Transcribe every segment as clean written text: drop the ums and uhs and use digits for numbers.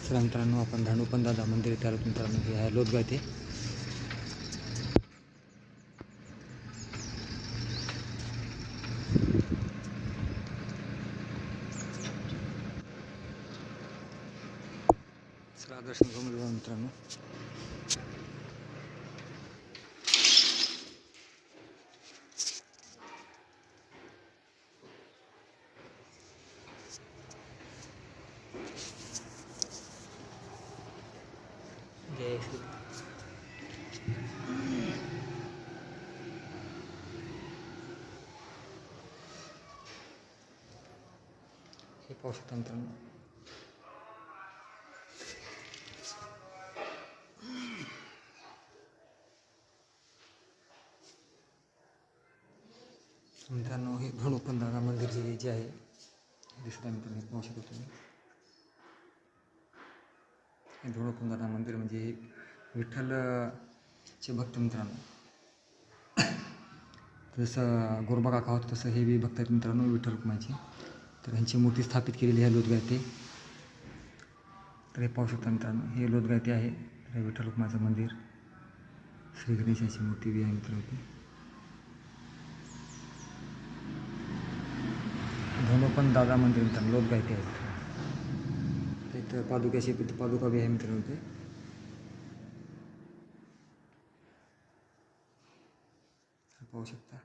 चला मित्रांनो, आपण धानुपंत दादा मंदिर इथे आलो मित्रांनो. हे आहे लोदगा इथे. चला दर्शन घेऊन घेऊया मित्रांनो. जय श्री हे पाहू शकता मित्रांनो. मित्रांनो, हे धानुपंत दादा मंदिर जे आहे दिसत आहे मित्रांनो. पाहू शकता तुम्ही. हे धानुपंत दादा मंदिर म्हणजे विठ्ठलचे भक्त मित्रांनो. जसं गोरबा काका होतं तसं हे बी भक्त आहेत मित्रांनो विठ्ठल रुक्माईची. तर ह्यांची मूर्ती स्थापित केलेली आहे लोदगा येथे. तर हे पाहू शकता मित्रांनो, हे लोदगा येथे आहे. तर हे विठ्ठल रुक्माईचं मंदिर, श्री गणेशाची मूर्ती बी आहे मित्रांनो. धानुपंत दादा मंदिर मित्रांनो लोदगा येथे आहे. इथं पादुकाची पादुका बी आहे मित्रांनो. ते पाहू शकता.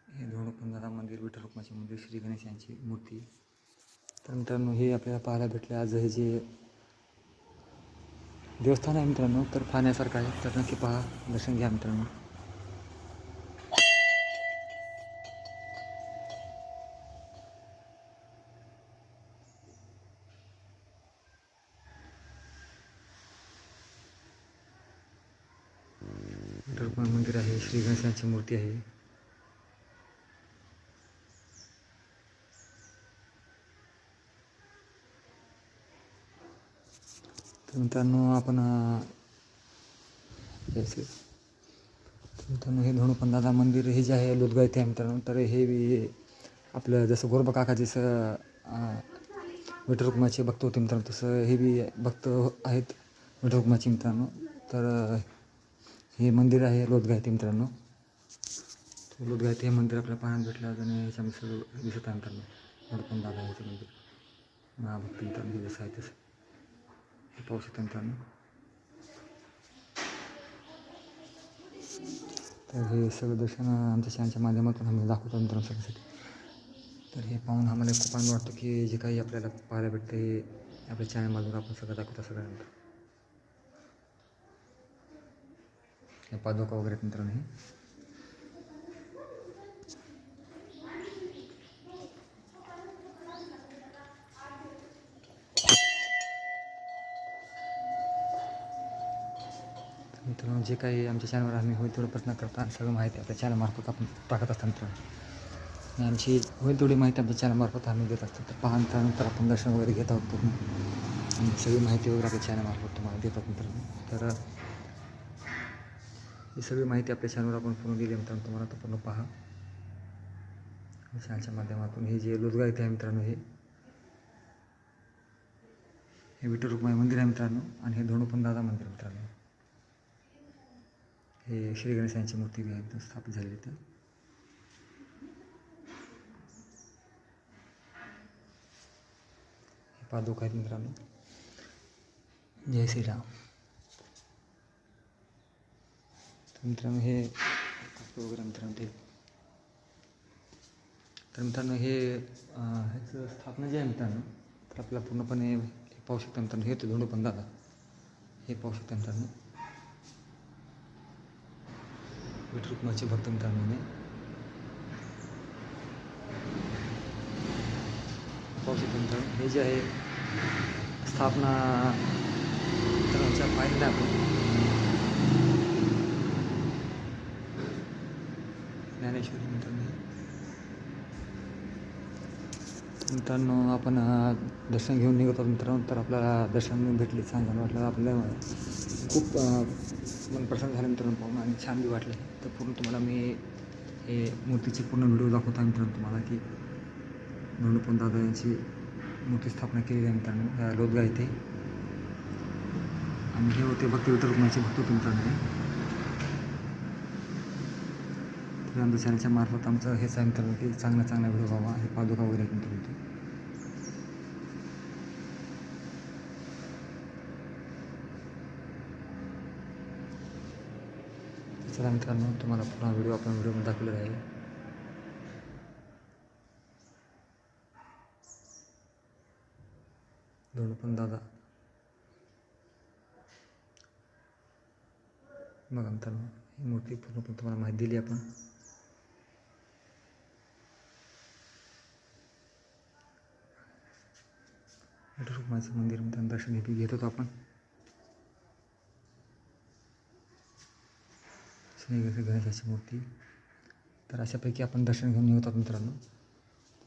हे धानुपंत दादा मंदिर, विठ्ठल रुक्माईचे मंदिर, श्री गणेश यांची मूर्ती. तर मित्रांनो, हे आपल्याला पाहायला भेटले. आज हे जे देवस्थान आहे मित्रांनो, तर पाहण्यासारखं आहे. तर नक्की पहा, दर्शन घ्या मित्रांनो. विठ्ठल रुक्माई मंदिर आहे, श्री गणेशांची मूर्ती आहे. तर मित्रांनो, आपण मित्रांनो, हे धानुपंत दादा मंदिर हे जे आहे लोदगा येथे आहे मित्रांनो. तर हे बी आपलं जसं गोरबा काका जसं विठ्ठल रुक्माईचे भक्त होते मित्रांनो, तसं हे बी भक्त आहेत विठ्ठल रुक्माईचे मित्रांनो. तर हे मंदिर आहे लोदगा येथे मित्रांनो. लोदगा येथे हे मंदिर आपल्याला पाहायला भेटलं. आणि ह्याच्यामध्ये सगळं दिसत आहे मित्रांनो. धानुपंत दादा याचं मंदिर, महाभक्त मित्रांनो जसं आहे तसं हे पाहू शकता मित्रांनो. तर हे सगळं दर्शन आमच्या चॅनलच्या माध्यमातून आम्ही दाखवतो मित्रांनो सगळ्यासाठी. तर हे पाहून आम्हाला खूप आनंद वाटतो की जे काही आपल्याला पाहायला भेटतं हे आपल्या चॅनलमधून आपण सगळं दाखवतो सगळ्यांना. हे पादुका वगैरे मित्रांनो. हे मित्रांनो, जे काही आमच्या चॅनलवर आम्ही होईल तेवढं प्रयत्न करतो आणि सगळं माहिती आपल्या चॅनलमार्फत आपण टाकत असतो मित्रांनो. आणि आमची होईल तेवढी माहिती आपल्या चॅनलमार्फत आम्ही देत असतो. तर पहा त्यानंतर आपण दर्शन वगैरे घेत आहोत पूर्ण. आणि सगळी माहिती वगैरे आपल्या चॅनलमार्फत तुम्हाला देतात मित्रांनो. तर ही सगळी माहिती आपल्या चॅनलवर आपण पूर्ण दिली मित्रांनो तुम्हाला. तर पूर्ण पहा चॅनलच्या माध्यमातून. हे जे लोदगा येथे आहे मित्रांनो, हे विठ्ठल रुक्माई मंदिर आहे मित्रांनो. आणि हे धानुपंत दादा मंदिर मित्रांनो. हे श्री गणेशांची मूर्ती बी आहे स्थापित झालेली इथं. हे पादुका आहेत मित्रांनो. जय श्रीराम. तर मित्रांनो, हे वगैरे मित्रांनो ते. तर मित्रांनो, हे ह्याचं स्थापना जे आहे मित्रांनो, तर आपल्याला पूर्णपणे हे पाहू शकता मित्रांनो. हे तर धानुपंत दादा हे पाहू शकता मित्रांनो. विठ्ठल रुक्माईचे भक्त मित्रांनो. हे पाहू शकता मित्रांनो. हे जे आहे स्थापना मित्रांच्या पाहिलेलं आपण ज्ञानेश्वरी मित्रांनो. मित्रांनो, आपण दर्शन घेऊन निघत आहोत मित्रांनो. तर आपल्याला दर्शन भेटले, छान झालं वाटलं. आपल्याला खूप मन प्रसन्न झालं मित्रांनो पाहून आणि छान बी वाटलं. तर पूर्ण तुम्हाला मी हे मूर्तीची पूर्ण व्हिडिओ दाखवतो मित्रांनो तुम्हाला की धानुपंत दादा यांची मूर्ती स्थापना केलेली आहे मित्रांनो लोदगा इथे. आणि हे होते भक्त विठ्ठल रुक्माईचे भक्त होते मित्रांनो. तर आमच्या चॅनलच्या मार्फत आमचं हेच आहे मित्रांनो की चांगला व्हिडिओ व्हावा. हे पादुका वगैरे आहेत मित्रांनो. चला मित्रांनो, तुम्हाला पुन्हा व्हिडिओ आपण व्हिडिओमध्ये दाखवलेला आहे. दोंडपंत दादा बघा मित्रांनो, ही मूर्ती पूर्णपणे तुम्हाला माहिती दिली आपण. विठ्ठल रुक्माईचं मंदिर मित्रांनो दर्शन घेत होतो आपण. गणेशाची मूर्ती. तर अशापैकी आपण दर्शन घेऊन येत आहोत मित्रांनो.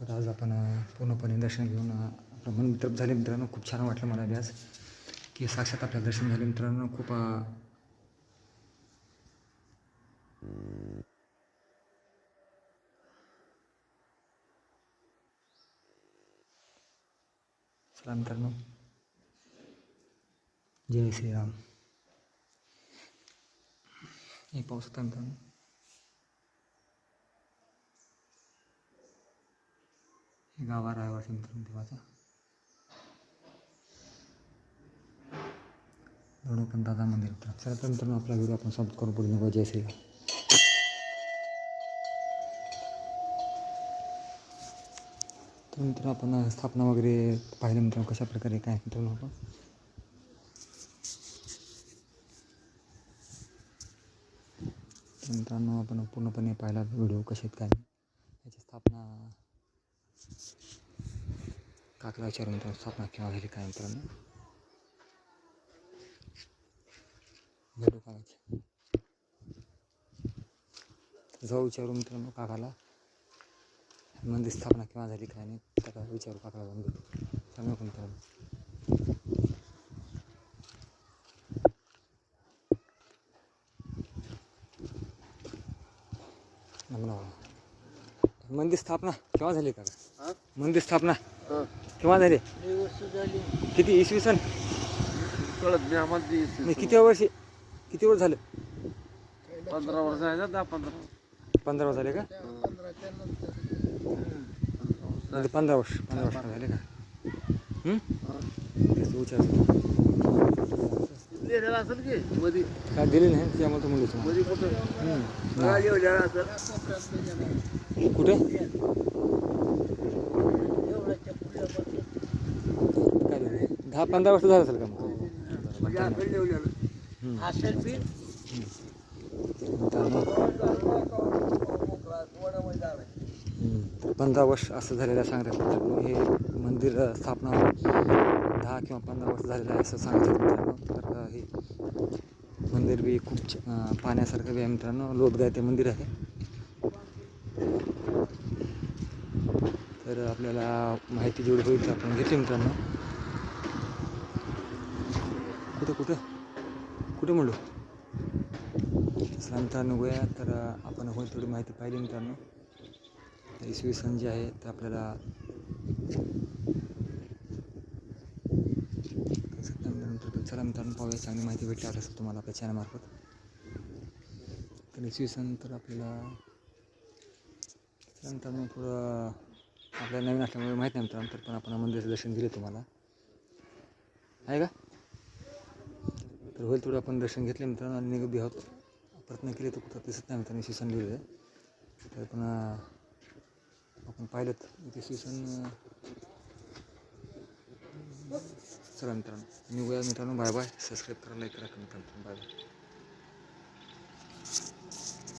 तर आज आपण पूर्णपणे दर्शन घेऊन आपलं मन तृप्त झाले मित्रांनो. खूप छान वाटलं मला आज की साक्षात आपल्याला दर्शन झाले मित्रांनो. खूप चला मित्रांनो, जय श्रीराम. हे पाऊस होता मित्रांनो. हे गावा राहायचं मित्रांनो देवाचा. दोंडपंत दादा मंदिर मित्रांनो. चला तर मित्रांनो, आपला व्हिडिओ आपण समाप्त करून पुढे निघू. जय श्रीराम. तर मित्रांनो, आपण स्थापना वगैरे पाहिलं मित्रांनो कशा प्रकारे काय मित्रांनो. आपण तर मित्रांनो, आपण पूर्णपणे पाहिला व्हिडिओ कसे आहेत काय याची स्थापना काकला विचारून मित्रांनो स्थापना केव्हा झाली काय मित्रांनो. व्हिडिओ काढायचे जाऊ विचारू मित्रांनो काकाला. मंदिर स्थापना केव्हा झाली काय नाही त्याला विचारू काकाला जाऊन भेटू. सांगू मित्रांनो. मंदिर स्थापना केव्हा झाली काका? मंदिर स्थापना केव्हा झाली? किती इसवी सन? किती वर्षी किती वर्ष झालं? 15 वर्ष आहे ना. 15 वर्ष झाले का? 15 वर्ष झाले का? विचार असेल की मध्ये काय दिले नाही त्यामुळे म्हणलं मध्ये कुठं कुठे काय नाही 10-15 वर्ष झालं असेल का मग? तर 15 वर्ष असं झालेलं सांगतात मित्रांनो. हे मंदिर स्थापना 10 किंवा 15 वर्ष झालेलं आहे असं सांगतात मित्रांनो. तर हे मंदिर बी खूप पाहण्यासारखं बी आहे मित्रांनो. लोदगा ते मंदिर आहे. तर आपल्याला माहिती जेवढी होईल आपण घेतली मित्रांनो. कुठे म्हणलो मित्रांनो गोया. तर आपण होईल थोडी माहिती पाहिली मित्रांनो. इसवी सन जे आहे तर आपल्याला चला मित्रांनो पाहूया. चांगली माहिती भेटली असेल तुम्हाला आपल्या चॅनलमार्फत. तर इसवी सन तर आपल्याला मित्रांनो थोडं आपल्याला नवीन असल्यामुळे माहीत नाही मित्रांनो. तर पण आपण मंदिराचं दर्शन दिले तुम्हाला आहे का? तर होईल थोडं आपण दर्शन घेतले मित्रांनो आणि निगडी आहोत. प्रयत्न केले तर कुठं दिसत नाही मित्रांनो इसवी सन लिहिलं आहे. तर पण आपण पाहिलं इसवी सन. चला मित्रांनो निघूया मित्रांनो. Bye bye. सबस्क्राईब करा, लाईक करा, कमेंट करा. Bye bye.